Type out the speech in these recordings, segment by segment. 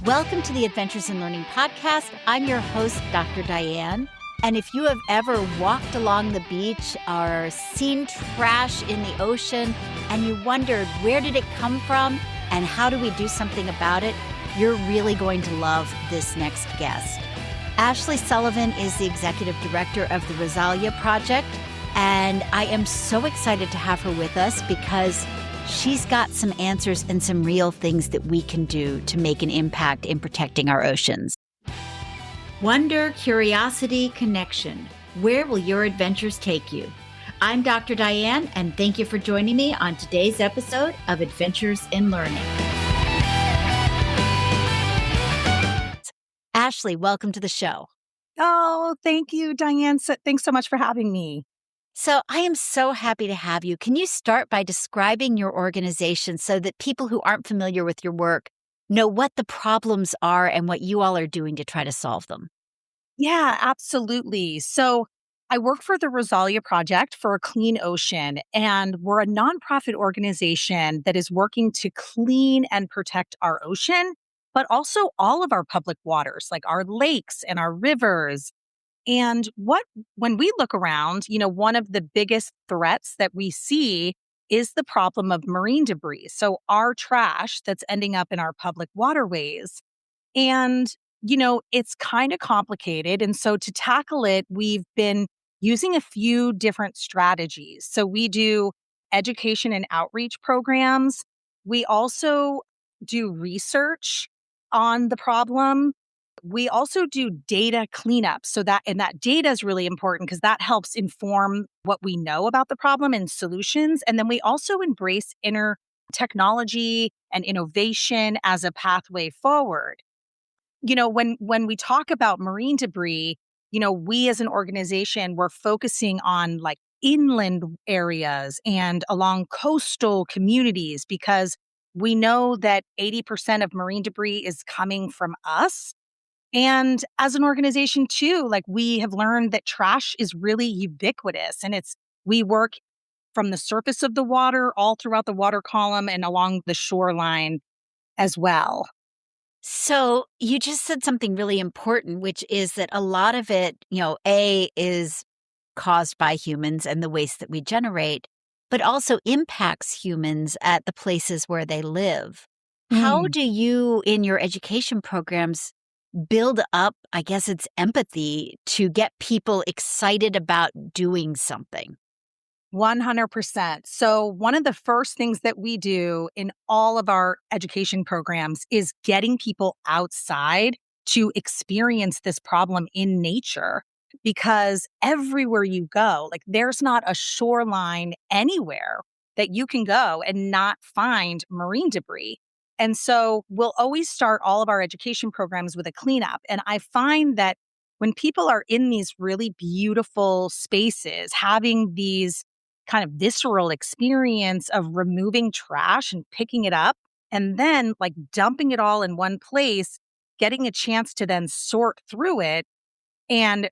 Welcome to the Adventures in Learning podcast. I'm your host, Dr. Diane. And if you have ever walked along the beach or seen trash in the ocean and you wondered where did it come from and how do we do something about it, you're really going to love this next guest. Ashley Sullivan is the executive director of the Rozalia project, and I am so excited to have her with us because she's got some answers and some real things that we can do to make an impact in protecting our oceans. Wonder, curiosity, connection. Where will your adventures take you? I'm Dr. Diane, and thank you for joining me on today's episode of Adventures in Learning. Ashley, welcome to the show. Oh, thank you, Diane. Thanks so much for having me. So I am so happy to have you. Can you start by describing your organization so that people who aren't familiar with your work know what the problems are and what you all are doing to try to solve them? Yeah, absolutely. So I work for the Rozalia Project for a Clean Ocean, and we're a nonprofit organization that is working to clean and protect our ocean, but also all of our public waters, like our lakes and our rivers. And when we look around, one of the biggest threats that we see is the problem of marine debris. So our trash that's ending up in our public waterways. And, it's kind of complicated. And so to tackle it, we've been using a few different strategies. So we do education and outreach programs. We also do research on the problem. We also do data cleanup. That data is really important because that helps inform what we know about the problem and solutions. And then we also embrace inner technology and innovation as a pathway forward. When we talk about marine debris, we as an organization, we're focusing on like inland areas and along coastal communities because we know that 80% of marine debris is coming from us. And as an organization too, like we have learned that trash is really ubiquitous and we work from the surface of the water all throughout the water column and along the shoreline as well. So you just said something really important, which is that a lot of it, is caused by humans and the waste that we generate, but also impacts humans at the places where they live. How do you, in your education programs, build up, I guess it's empathy to get people excited about doing something? 100%. So one of the first things that we do in all of our education programs is getting people outside to experience this problem in nature. Because everywhere you go, like there's not a shoreline anywhere that you can go and not find marine debris. And so we'll always start all of our education programs with a cleanup. And I find that when people are in these really beautiful spaces, having these kind of visceral experience of removing trash and picking it up and then like dumping it all in one place, getting a chance to then sort through it and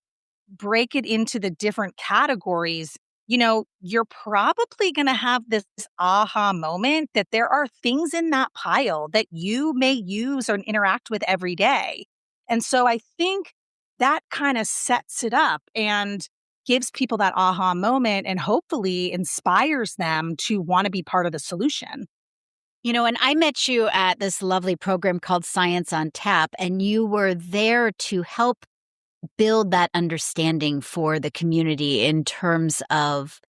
break it into the different categories, you're probably going to have this aha moment that there are things in that pile that you may use or interact with every day. And so I think that kind of sets it up and gives people that aha moment and hopefully inspires them to want to be part of the solution. And I met you at this lovely program called Science on Tap, and you were there to help build that understanding for the community in terms of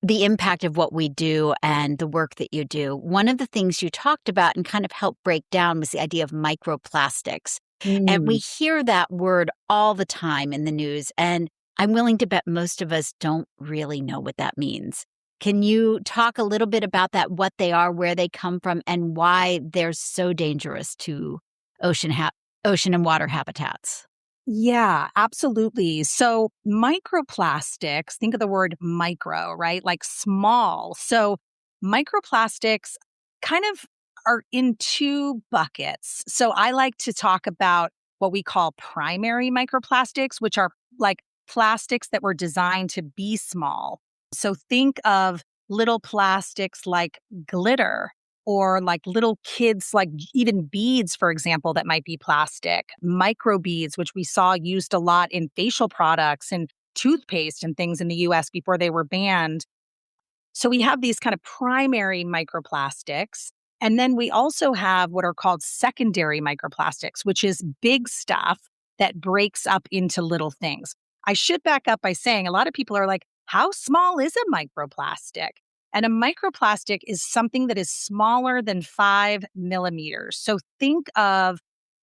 the impact of what we do and the work that you do. One of the things you talked about and kind of helped break down was the idea of microplastics. And we hear that word all the time in the news, and I'm willing to bet most of us don't really know what that means. Can you talk a little bit about that, what they are, where they come from, and why they're so dangerous to ocean and water habitats? Yeah, absolutely. So microplastics, think of the word micro, right? Like small. So microplastics kind of are in two buckets. So I like to talk about what we call primary microplastics, which are like plastics that were designed to be small. So think of little plastics like glitter or like little kids, like even beads, for example, that might be plastic, micro beads, which we saw used a lot in facial products and toothpaste and things in the US before they were banned. So we have these kind of primary microplastics. And then we also have what are called secondary microplastics, which is big stuff that breaks up into little things. I should back up by saying a lot of people are like, how small is a microplastic? And a microplastic is something that is smaller than 5 millimeters. So think of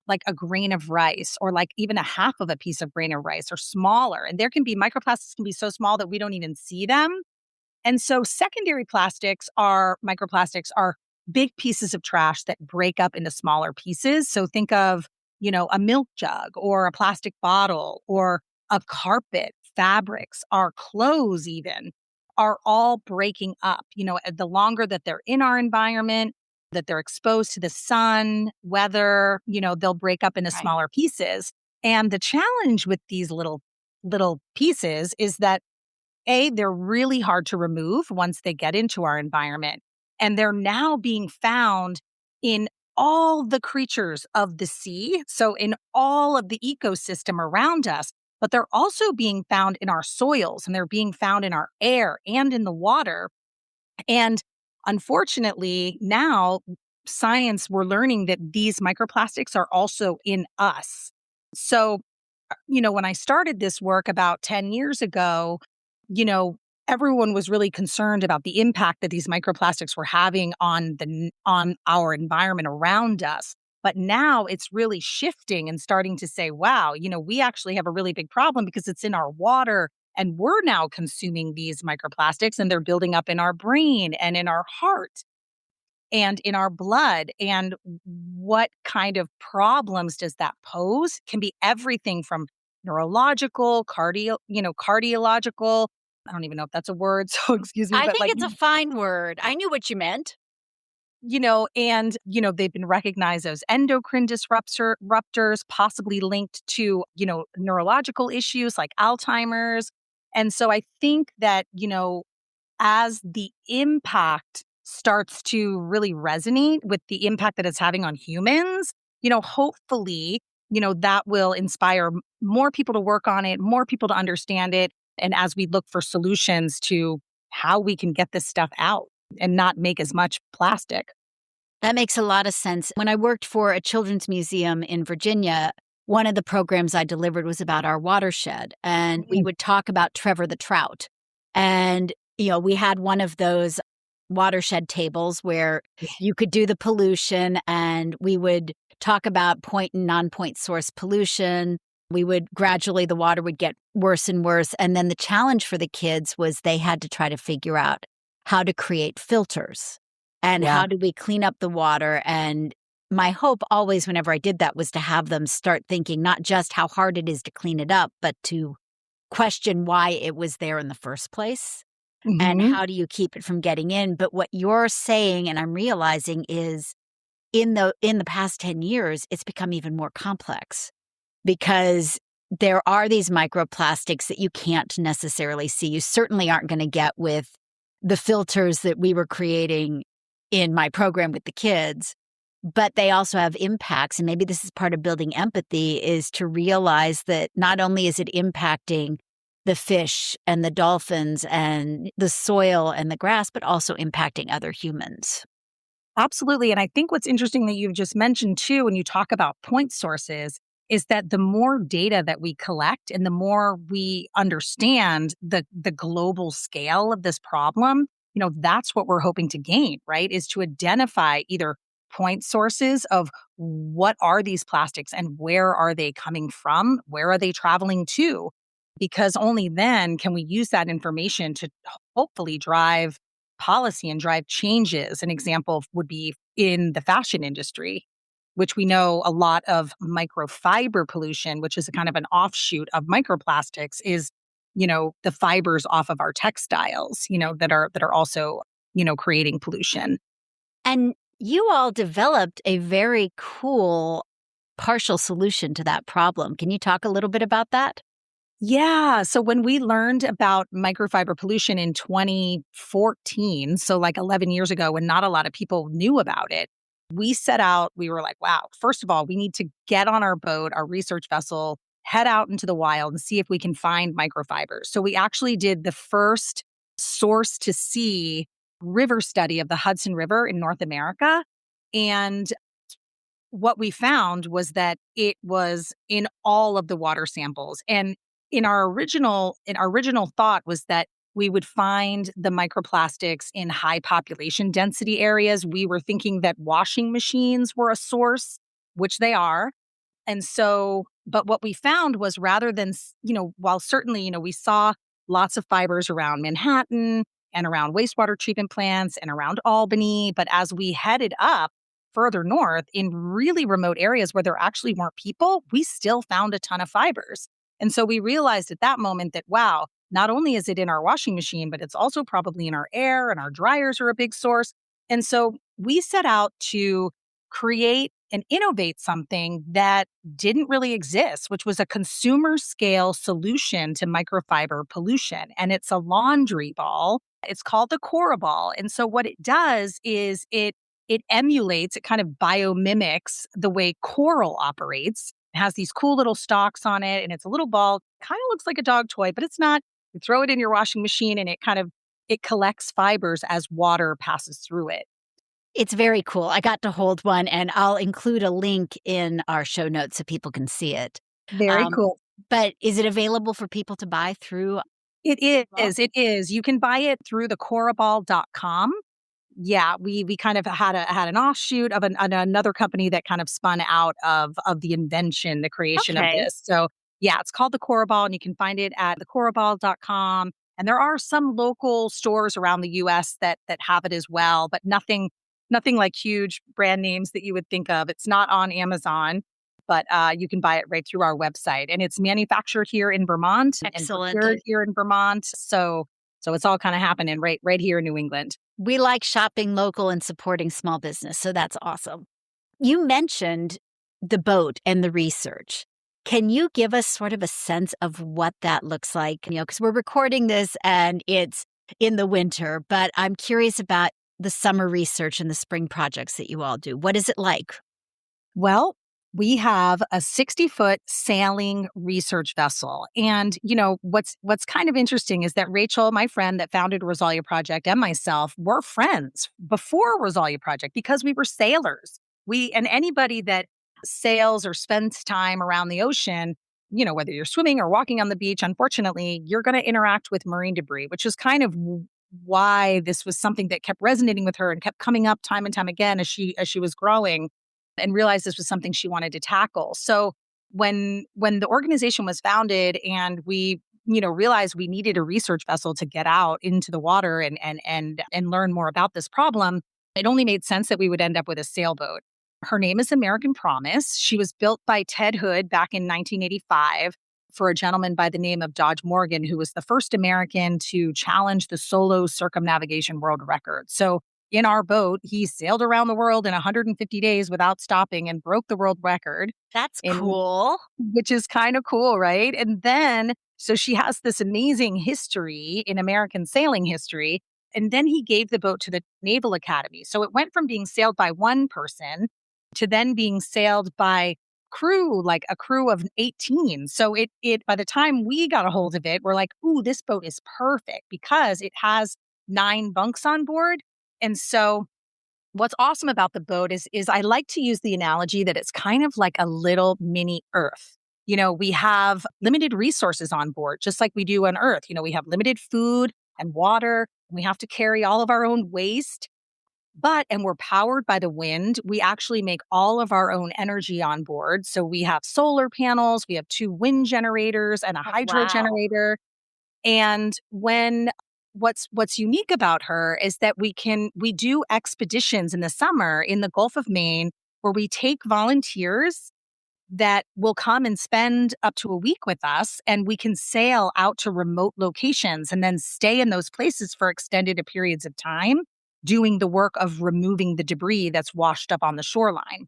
like a grain of rice or like even a half of a piece of grain of rice or smaller. And there can be microplastics can be so small that we don't even see them. And so secondary plastics are microplastics are big pieces of trash that break up into smaller pieces. So think of, a milk jug or a plastic bottle or a carpet, fabrics, our clothes even are all breaking up. The longer that they're in our environment, that they're exposed to the sun, weather, they'll break up into Right. smaller pieces. And the challenge with these little pieces is that they're really hard to remove once they get into our environment. And they're now being found in all the creatures of the sea. So, in all of the ecosystem around us, but they're also being found in our soils and they're being found in our air and in the water. And unfortunately, now science, we're learning that these microplastics are also in us. So, when I started this work about 10 years ago, you know, everyone was really concerned about the impact that these microplastics were having on our environment around us. But now it's really shifting and starting to say, wow, we actually have a really big problem because it's in our water and we're now consuming these microplastics and they're building up in our brain and in our heart and in our blood. And what kind of problems does that pose? Can be everything from neurological, cardiological. I don't even know if that's a word, so excuse me, I but think like, it's a fine word. I knew what you meant. they've been recognized as endocrine disruptors, possibly linked to, neurological issues like Alzheimer's. And so I think that, as the impact starts to really resonate with the impact that it's having on humans, hopefully, that will inspire more people to work on it, more people to understand it. And as we look for solutions to how we can get this stuff out and not make as much plastic. That makes a lot of sense. When I worked for a children's museum in Virginia, one of the programs I delivered was about our watershed, and we Mhm. would talk about Trevor the trout. And, we had one of those watershed tables where you could do the pollution, and we would talk about point and non-point source pollution. We would gradually, the water would get worse and worse. And then the challenge for the kids was they had to try to figure out how to create filters. And Yeah. how do we clean up the water? And my hope always, whenever I did that, was to have them start thinking not just how hard it is to clean it up, but to question why it was there in the first place. And Hmm. how do you keep it from getting in? But what you're saying, and I'm realizing, is in the past 10 years, it's become even more complex because there are these microplastics that you can't necessarily see. You certainly aren't going to get with the filters that we were creating in my program with the kids, but they also have impacts. And maybe this is part of building empathy, is to realize that not only is it impacting the fish and the dolphins and the soil and the grass, but also impacting other humans. Absolutely. And I think what's interesting that you've just mentioned too, when you talk about point sources, is that the more data that we collect and the more we understand the global scale of this problem, that's what we're hoping to gain, right? Is to identify either point sources of what are these plastics and where are they coming from? Where are they traveling to? Because only then can we use that information to hopefully drive policy and drive changes. An example would be in the fashion industry, which we know a lot of microfiber pollution, which is a kind of an offshoot of microplastics, is, the fibers off of our textiles, that are also, creating pollution. And you all developed a very cool partial solution to that problem. Can you talk a little bit about that? Yeah. So when we learned about microfiber pollution in 2014, so like 11 years ago, when not a lot of people knew about it, we set out, we were like, wow, first of all, we need to get on our boat, our research vessel, head out into the wild and see if we can find microfibers. So we actually did the first source to sea river study of the Hudson River in North America. And what we found was that it was in all of the water samples. And in our original thought was that we would find the microplastics in high population density areas. We were thinking that washing machines were a source, which they are. And so, but what we found was rather than, while certainly, we saw lots of fibers around Manhattan and around wastewater treatment plants and around Albany, but as we headed up further north in really remote areas where there actually weren't people, we still found a ton of fibers. And so we realized at that moment that, wow, not only is it in our washing machine, but it's also probably in our air, and our dryers are a big source. And so we set out to create and innovate something that didn't really exist, which was a consumer scale solution to microfiber pollution. And it's a laundry ball. It's called the CORA Ball. And so what it does is it emulates, it kind of biomimics the way coral operates. It has these cool little stalks on it, and it's a little ball, kind of looks like a dog toy, but it's not. You throw it in your washing machine and it collects fibers as water passes through it. It's very cool. I got to hold one, and I'll include a link in our show notes so people can see it. Very Um, cool. but is it available for people to buy through? It Well, is, it is. You can buy it through the coraball.com. Yeah, we kind of had an offshoot of another company that kind of spun out of the invention, the creation of okay. this. So, yeah, it's called the CORA Ball, and you can find it at thecoraball.com. And there are some local stores around the US that have it as well, but nothing like huge brand names that you would think of. It's not on Amazon, but you can buy it right through our website. And it's manufactured here in Vermont and Excellent. procured here in Vermont. So it's all kind of happening right here in New England. We like shopping local and supporting small business, so that's awesome. You mentioned the boat and the research. Can you give us sort of a sense of what that looks like? Because we're recording this and it's in the winter, but I'm curious about the summer research and the spring projects that you all do. What is it like? Well, we have a 60-foot sailing research vessel. And, what's kind of interesting is that Rachel, my friend that founded Rozalia Project, and myself were friends before Rozalia Project because we were sailors. And anybody that sails or spends time around the ocean, whether you're swimming or walking on the beach, unfortunately, you're going to interact with marine debris, which is kind of why this was something that kept resonating with her and kept coming up time and time again as she was growing, and realized this was something she wanted to tackle. So when the organization was founded and we realized we needed a research vessel to get out into the water and learn more about this problem, it only made sense that we would end up with a sailboat. Her name is American Promise. She was built by Ted Hood back in 1985 for a gentleman by the name of Dodge Morgan, who was the first American to challenge the solo circumnavigation world record. So in our boat, he sailed around the world in 150 days without stopping and broke the world record, That's in cool. which is kind of cool, right? And then, so she has this amazing history in American sailing history. And then he gave the boat to the Naval Academy. So it went from being sailed by one person to then being sailed by crew, like a crew of 18. So it by the time we got a hold of it, we're like, ooh, this boat is perfect because it has 9 bunks on board. And so what's awesome about the boat is I like to use the analogy that it's kind of like a little mini Earth. We have limited resources on board, just like we do on Earth. We have limited food and water, and we have to carry all of our own waste. And we're powered by the wind. We actually make all of our own energy on board. So we have solar panels, we have 2 wind generators and a Oh, hydro wow. generator. And what's unique about her is that we do expeditions in the summer in the Gulf of Maine where we take volunteers that will come and spend up to a week with us, and we can sail out to remote locations and then stay in those places for extended periods of time doing the work of removing the debris that's washed up on the shoreline.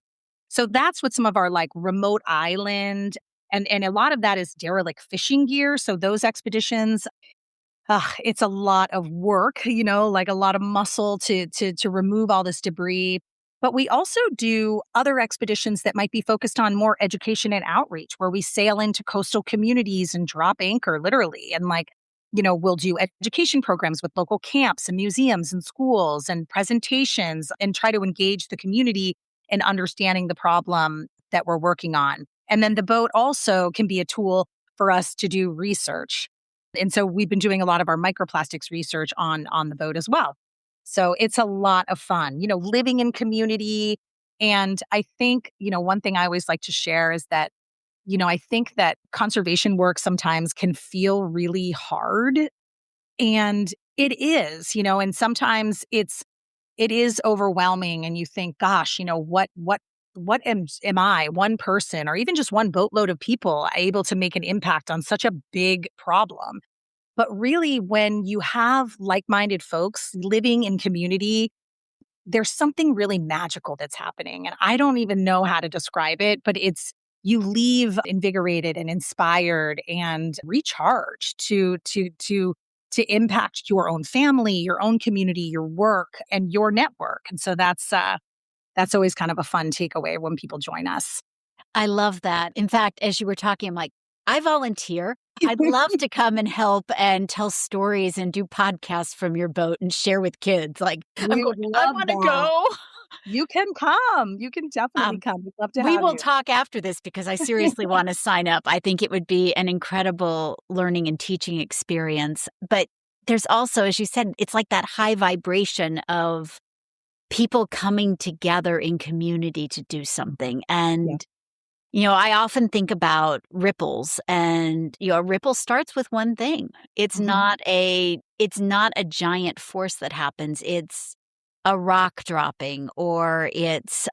So that's what some of our like remote island And a lot of that is derelict fishing gear. So those expeditions, it's a lot of work, like a lot of muscle to remove all this debris. But we also do other expeditions that might be focused on more education and outreach, where we sail into coastal communities and drop anchor literally. And we'll do education programs with local camps and museums and schools and presentations and try to engage the community in understanding the problem that we're working on. And then the boat also can be a tool for us to do research. And so we've been doing a lot of our microplastics research on the boat as well. So it's a lot of fun, living in community. And I think, one thing I always like to share is that, I think that conservation work sometimes can feel really hard. And it is, and sometimes it is overwhelming and you think, gosh, what am I, one person or even just one boatload of people able to make an impact on such a big problem? But really, when you have like-minded folks living in community, there's something really magical that's happening. And I don't even know how to describe it, but you leave invigorated and inspired and recharged to impact your own family, your own community, your work, and your network. And so that's always kind of a fun takeaway when people join us. I love that. In fact, as you were talking, I'm like, I volunteer. I'd love to come and help and tell stories and do podcasts from your boat and share with kids. Like, I'm We going, would I love want to that. go. You can come. You can definitely Um, come. We'd love to we have will you. talk after this because I seriously want to sign up. I think it would be an incredible learning and teaching experience. But there's also, as you said, it's like that high vibration of people coming together in community to do something. Yeah. And I often think about ripples and, a ripple starts with one thing. Mhm. It's not a giant force that happens. It's a rock dropping or it's,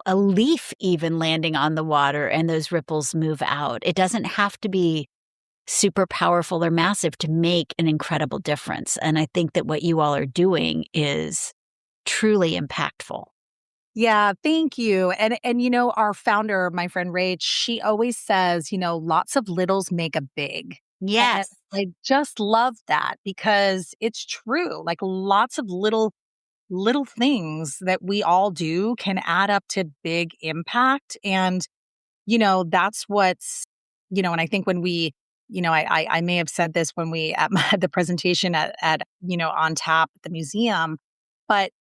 a leaf even landing on the water and those ripples move out. It doesn't have to be super powerful or massive to make an incredible difference. And I think that what you all are doing is truly impactful. Yeah, thank you. And our founder, my friend Rach, she always says, lots of littles make a big. And Yes. I just love that because it's true. Like lots of little things that we all do can add up to big impact. And that's and I think when we, I may have said this when we at the presentation at on tap at the museum, but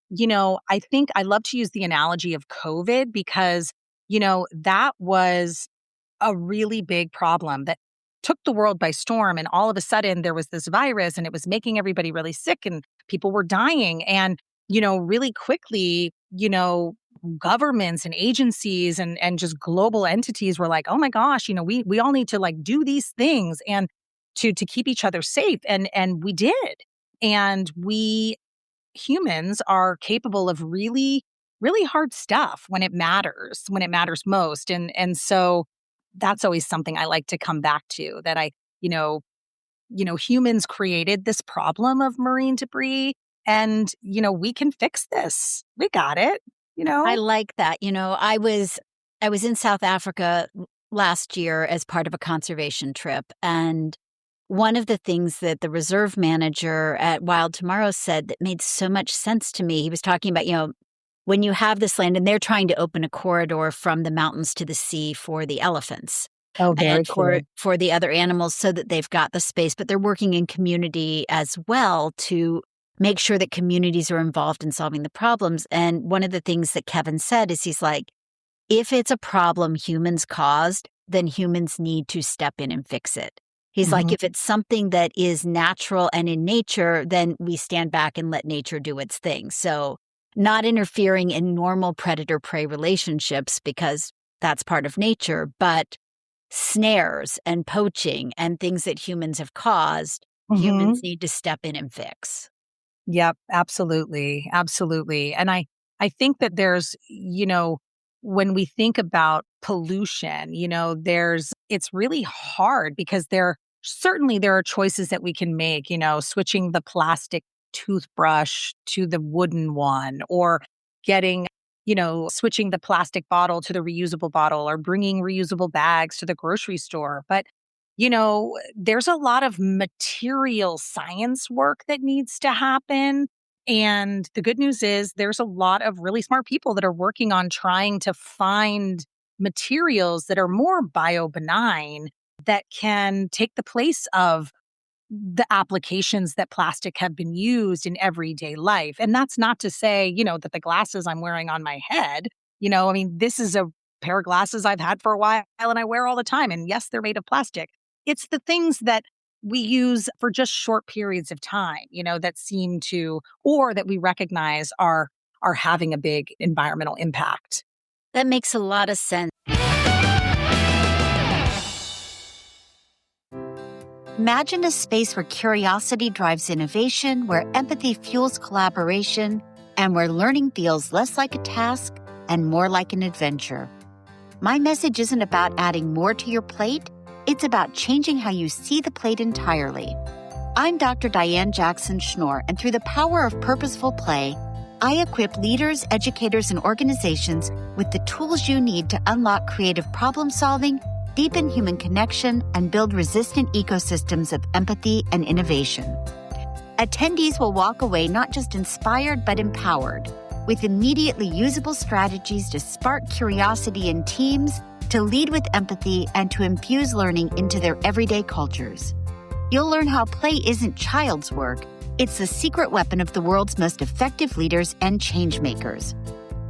I think I love to use the analogy of COVID because that was a really big problem that took the world by storm. And all of a sudden, there was this virus and it was making everybody really sick and people were dying. And, really quickly, governments and agencies and just global entities were like, oh my gosh, we all need to like do these things and to keep each other safe. And we did. And we humans are capable of really, really hard stuff when it matters most. And so that's always something I like to come back to that you know, humans created this problem of marine debris and, we can fix this. We got it, I like that. I was in South Africa last year as part of a conservation trip, and one of the things that the reserve manager at Wild Tomorrow said that made so much sense to me, he was talking about, when you have this land and they're trying to open a corridor from the mountains to the sea for the elephants Oh, and very for cool. for the other animals so that they've got the space, but they're working in community as well to make sure that communities are involved in solving the problems. And one of the things that Kevin said is he's like, if it's a problem humans caused, then humans need to step in and fix it. He's like, Mhm. if it's something that is natural and in nature, then we stand back and let nature do its thing. So, not interfering in normal predator prey relationships because that's part of nature, but snares and poaching and things that humans have caused, humans Mhm. need to step in and fix. Yep, absolutely, absolutely. And I think that there's, when we think about pollution, it's really hard because there are choices that we can make, switching the plastic toothbrush to the wooden one or getting, switching the plastic bottle to the reusable bottle or bringing reusable bags to the grocery store. But, there's a lot of material science work that needs to happen. And the good news is there's a lot of really smart people that are working on trying to find materials that are more biobenign that can take the place of the applications that plastic have been used in everyday life. And that's not to say, that the glasses I'm wearing on my head, this is a pair of glasses I've had for a while and I wear all the time. And yes, they're made of plastic. It's the things that we use for just short periods of time, that seem to, or that we recognize are having a big environmental impact. That makes a lot of sense. Imagine a space where curiosity drives innovation, where empathy fuels collaboration, and where learning feels less like a task and more like an adventure. My message isn't about adding more to your plate. It's about changing how you see the plate entirely. I'm Dr. Diane Jackson Schnorr, and through the power of purposeful play, I equip leaders, educators, and organizations with the tools you need to unlock creative problem solving, deepen human connection, and build resistant ecosystems of empathy and innovation. Attendees will walk away not just inspired, but empowered, with immediately usable strategies to spark curiosity in teams, to lead with empathy, and to infuse learning into their everyday cultures. You'll learn how play isn't child's work. It's the secret weapon of the world's most effective leaders and change makers.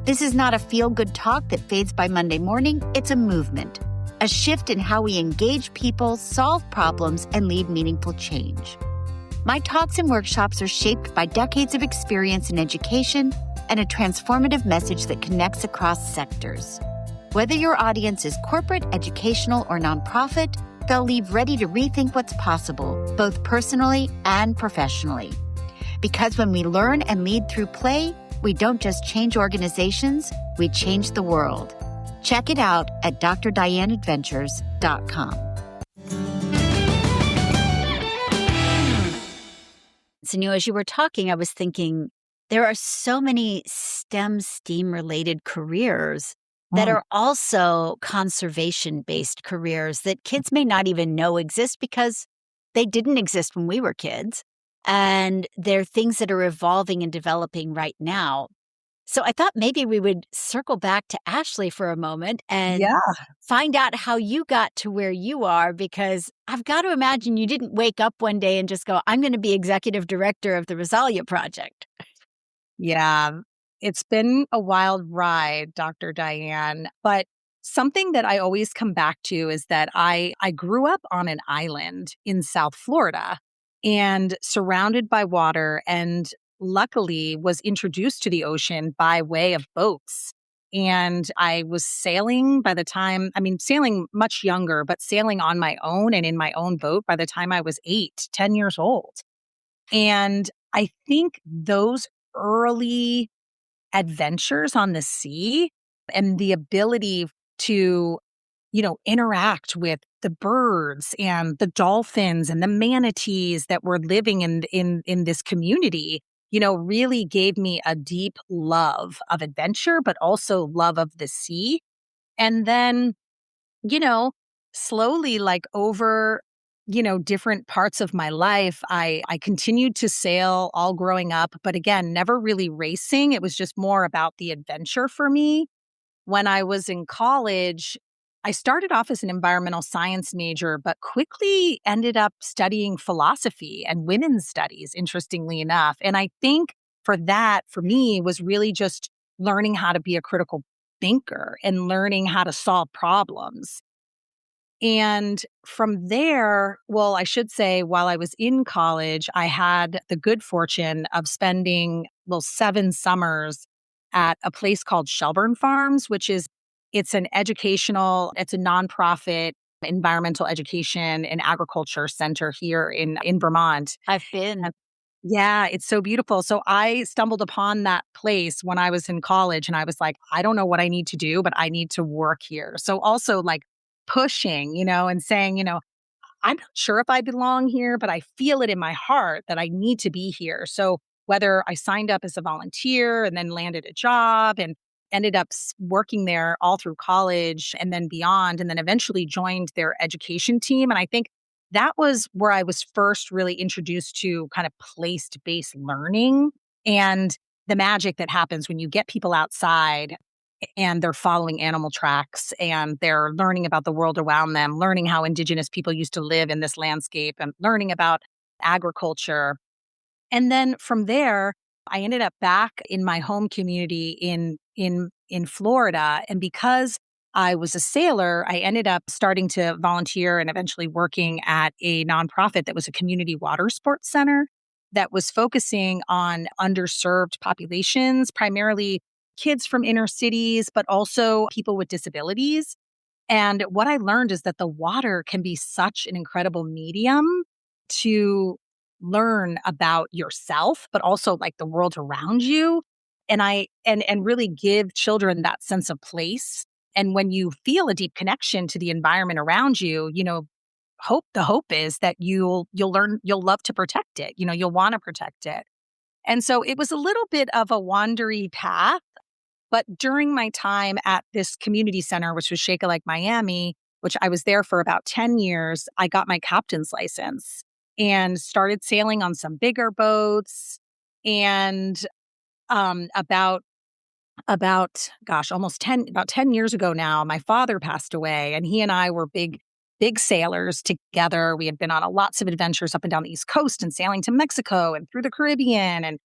This is not a feel-good talk that fades by Monday morning. It's a movement. A shift in how we engage people, solve problems, and lead meaningful change. My talks and workshops are shaped by decades of experience in education and a transformative message that connects across sectors. Whether your audience is corporate, educational, or nonprofit, they'll leave ready to rethink what's possible, both personally and professionally. Because when we learn and lead through play, we don't just change organizations, we change the world. Check it out at drdianeadventures.com. So, as you were talking, I was thinking there are so many STEM related careers that are also conservation-based careers that kids may not even know exist because they didn't exist when we were kids. And they're things that are evolving and developing right now. So I thought maybe we would circle back to Ashley for a moment and find out how you got to where you are, because I've got to imagine you didn't wake up one day and just go, I'm going to be executive director of the Rozalia project. Yeah, it's been a wild ride, Dr. Diane. But something that I always come back to is that I grew up on an island in South Florida and surrounded by water, and luckily was introduced to the ocean by way of boats. And I was sailing sailing much younger, but sailing on my own and in my own boat by the time I was 10 years old. And I think those early adventures on the sea and the ability to, interact with the birds and the dolphins and the manatees that were living in this community, really gave me a deep love of adventure, but also love of the sea. And then, slowly, like over, different parts of my life, I continued to sail all growing up, but again, never really racing. It was just more about the adventure for me. When I was in college, I started off as an environmental science major, but quickly ended up studying philosophy and women's studies, interestingly enough. And I think for me, was really just learning how to be a critical thinker and learning how to solve problems. And from there, well, I should say, while I was in college, I had the good fortune of spending, 7 summers at a place called Shelburne Farms, it's a nonprofit environmental education and agriculture center here in Vermont. I've been. Yeah, it's so beautiful. So I stumbled upon that place when I was in college and I was like, I don't know what I need to do, but I need to work here. So also like pushing, and saying, I'm not sure if I belong here, but I feel it in my heart that I need to be here. So whether I signed up as a volunteer and then landed a job and ended up working there all through college and then beyond, and then eventually joined their education team. And I think that was where I was first really introduced to kind of place-based learning and the magic that happens when you get people outside and they're following animal tracks and they're learning about the world around them, learning how indigenous people used to live in this landscape and learning about agriculture. And then from there, I ended up back in my home community in Florida. And because I was a sailor, I ended up starting to volunteer and eventually working at a nonprofit that was a community water sports center that was focusing on underserved populations, primarily kids from inner cities, but also people with disabilities. And what I learned is that the water can be such an incredible medium to learn about yourself, but also like the world around you. And really give children that sense of place. And when you feel a deep connection to the environment around you, the hope is that you'll learn, you'll love to protect it. You'll want to protect it. And so it was a little bit of a wandery path. But during my time at this community center, which was Shake Lake, Miami, which I was there for about 10 years, I got my captain's license and started sailing on some bigger boats. And about about 10 years ago now, my father passed away, and he and I were big sailors together. We had been on lots of adventures up and down the East Coast and sailing to Mexico and through the Caribbean.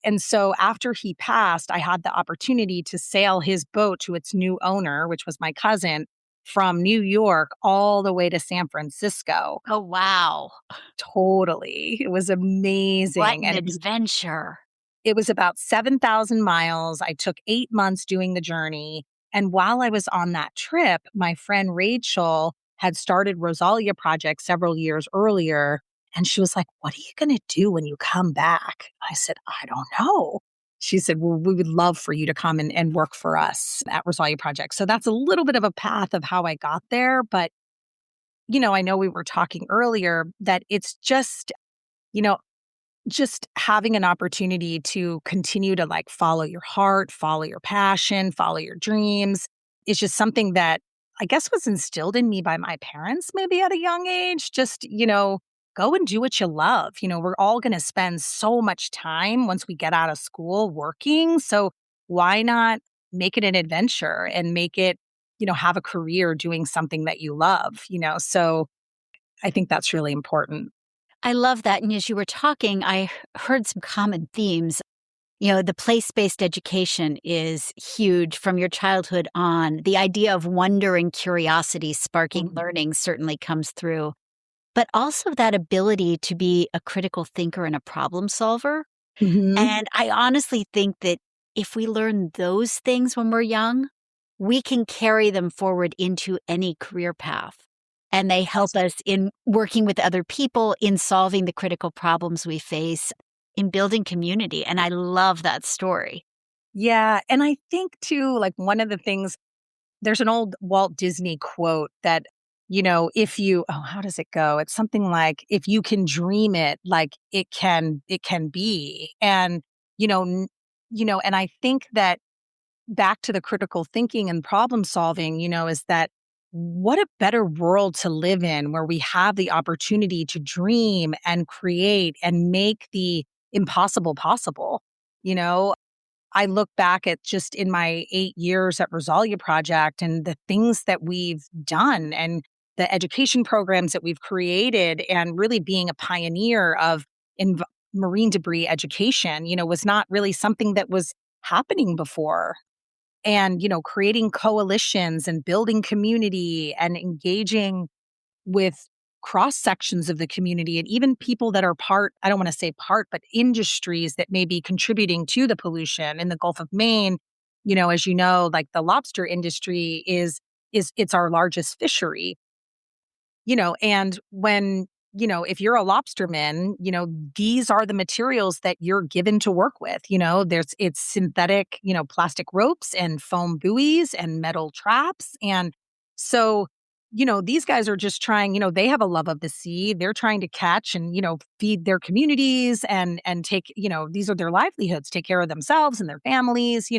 And so after he passed, I had the opportunity to sail his boat to its new owner, which was my cousin, from New York all the way to San Francisco. Oh, wow. Totally. It was What amazing. an And adventure. it was about 7,000 miles. I took 8 months doing the journey. And while I was on that trip, my friend Rachel had started Rozalia project several years earlier. And she was like, "What are you going to do when you come back?" I said, "I don't know." She said, "Well, we would love for you to come and work for us at Rozalia project." So that's a little bit of a path of how I got there. But, I know we were talking earlier that it's you know, just having an opportunity to continue to like follow your heart, follow your passion, follow your dreams is just something that I guess was instilled in me by my parents maybe at a young age. Just, go and do what you love. We're all going to spend so much time once we get out of school working. So why not make it an adventure and make it, have a career doing something that you love? So I think that's really important. I love that. And as you were talking, I heard some common themes. The place-based education is huge from your childhood on. The idea of wonder and curiosity sparking learning certainly comes through, but also that ability to be a critical thinker and a problem solver. Mhm. And I honestly think that if we learn those things when we're young, we can carry them forward into any career path. And they help us in working with other people, in solving the critical problems we face, in building community. And I love that story. Yeah. And I think too, like one of the things, there's an old Walt Disney quote that, how does it go? It's something like, if you can dream it, like it can be. And, and I think that back to the critical thinking and problem solving, is that what a better world to live in where we have the opportunity to dream and create and make the impossible possible. You know, I look back at just in my 8 years at Rozalia Project and the things that we've done and the education programs that we've created and really being a pioneer of marine debris education, was not really something that was happening before. And, creating coalitions and building community and engaging with cross sections of the community and even people that are I don't want to say part, but industries that may be contributing to the pollution in the Gulf of Maine. As you know, like the lobster industry is it's our largest fishery. And when, if you're a lobsterman, these are the materials that you're given to work with. It's synthetic, plastic ropes and foam buoys and metal traps. And so, these guys are just trying, they have a love of the sea. They're trying to catch and, feed their communities and take, these are their livelihoods, take care of themselves and their families.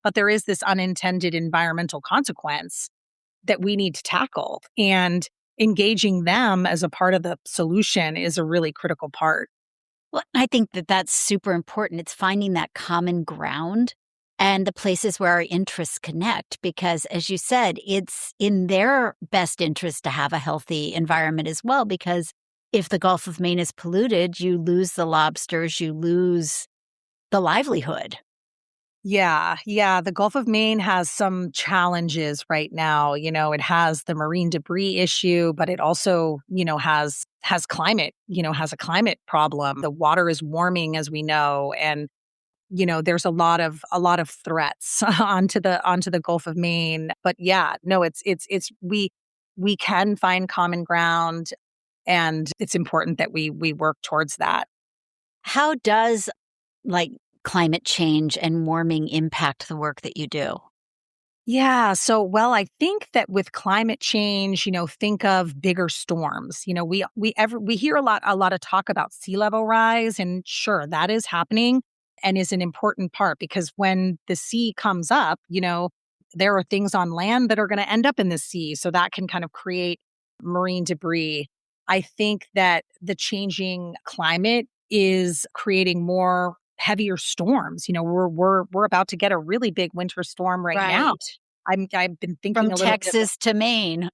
but there is this unintended environmental consequence that we need to tackle. And engaging them as a part of the solution is a really critical part. Well, I think that that's super important. It's finding that common ground and the places where our interests connect, because as you said, it's in their best interest to have a healthy environment as well, because if the Gulf of Maine is polluted, you lose the lobsters, you lose the livelihood. Yeah, yeah. The Gulf of Maine has some challenges right now. It has the marine debris issue, but it also, has climate, has a climate problem. The water is warming, as we know, and there's a lot of threats onto the Gulf of Maine. But yeah, no, it's we can find common ground, and it's important that we work towards that. How does like climate change and warming impact the work that you do? Yeah. So, well, I think that with climate change, think of bigger storms. We hear a lot of talk about sea level rise, and sure, that is happening and is an important part because when the sea comes up, there are things on land that are going to end up in the sea, so that can kind of create marine debris. I think that the changing climate is creating more heavier storms. We're about to get a really big winter storm right now. Right. I've been thinking From a little bit. Texas to Maine.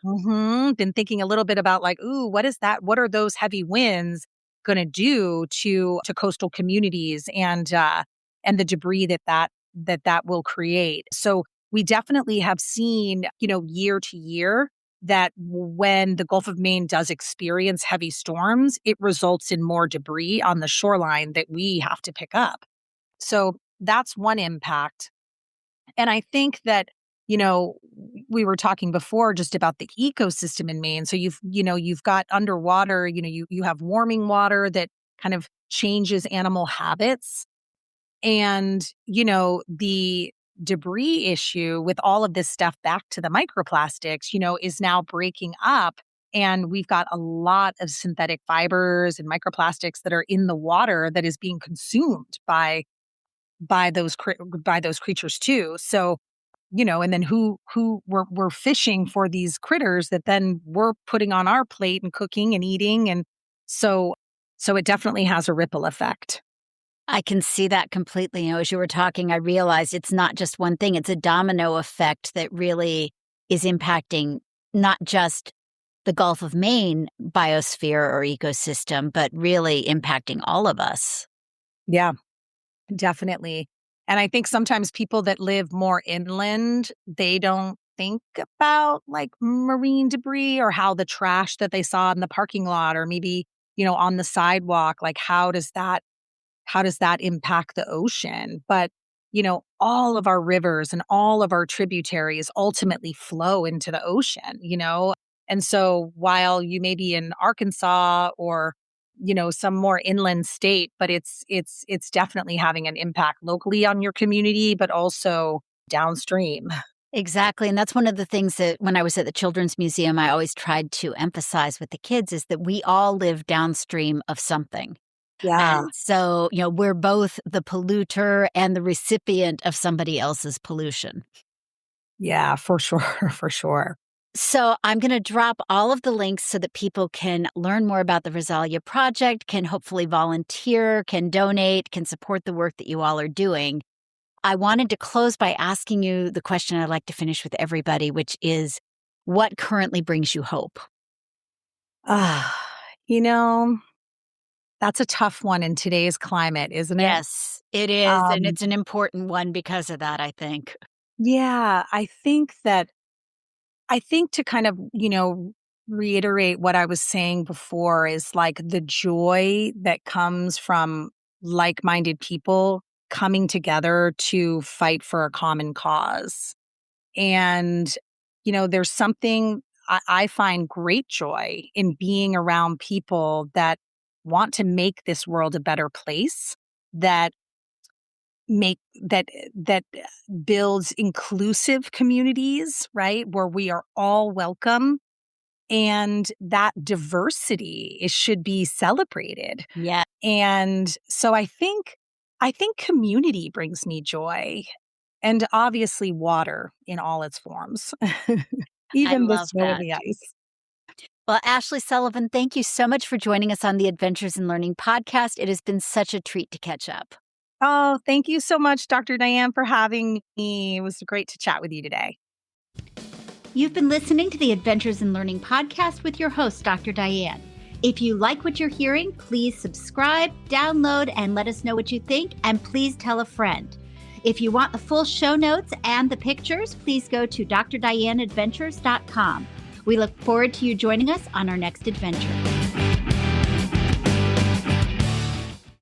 Been thinking a little bit about like, ooh, what is that? What are those heavy winds going to do to coastal communities and the debris that will create? So we definitely have seen, year to year that when the Gulf of Maine does experience heavy storms, it results in more debris on the shoreline that we have to pick up. So that's one impact. And I think that, you know, we were talking before just about the ecosystem in Maine. So you've got underwater, you have warming water that kind of changes animal habits. And, the debris issue with all of this stuff back to the microplastics, is now breaking up. And we've got a lot of synthetic fibers and microplastics that are in the water that is being consumed by those creatures too. So, and then who we're fishing for these critters that then we're putting on our plate and cooking and eating, and so it definitely has a ripple effect. I can see that completely. As you were talking, I realized it's not just one thing, it's a domino effect that really is impacting not just the Gulf of Maine biosphere or ecosystem, but really impacting all of us. Yeah, definitely. And I think sometimes people that live more inland, they don't think about like marine debris or how the trash that they saw in the parking lot or maybe, on the sidewalk, like how does that impact the ocean? But, all of our rivers and all of our tributaries ultimately flow into the ocean, And so while you may be in Arkansas or, some more inland state, but it's definitely having an impact locally on your community, but also downstream. Exactly. And that's one of the things that when I was at the Children's Museum, I always tried to emphasize with the kids is that we all live downstream of something. Yeah. And so, we're both the polluter and the recipient of somebody else's pollution. Yeah, for sure. For sure. So, I'm going to drop all of the links so that people can learn more about the Rozalia project, can hopefully volunteer, can donate, can support the work that you all are doing. I wanted to close by asking you the question I like to finish with everybody, which is what currently brings you hope? Ah, you know, that's a tough one in today's climate, isn't it? Yes, it is. And Um, it's an important one because of that, I think. yeah, I think to kind of, reiterate what I was saying before is like the joy that comes from like-minded people coming together to fight for a common cause. And, there's something I find great joy in being around people that want to make this world a better place, that make that builds inclusive communities, right? Where we are all welcome and that diversity should be celebrated. Yeah. And so I think community brings me joy. and obviously water in all its forms, I even the love snow and that. the ice. Well, Ashley Sullivan, thank you so much for joining us on the Adventures in Learning podcast. It has been such a treat to catch up. Oh, thank you so much, Dr. Diane, for having me. It was great to chat with you today. You've been listening to the Adventures in Learning podcast with your host, Dr. Diane. If you like what you're hearing, please subscribe, download, and let us know what you think, and please tell a friend. If you want the full show notes and the pictures, please go to drdianeadventures.com. We look forward to you joining us on our next adventure.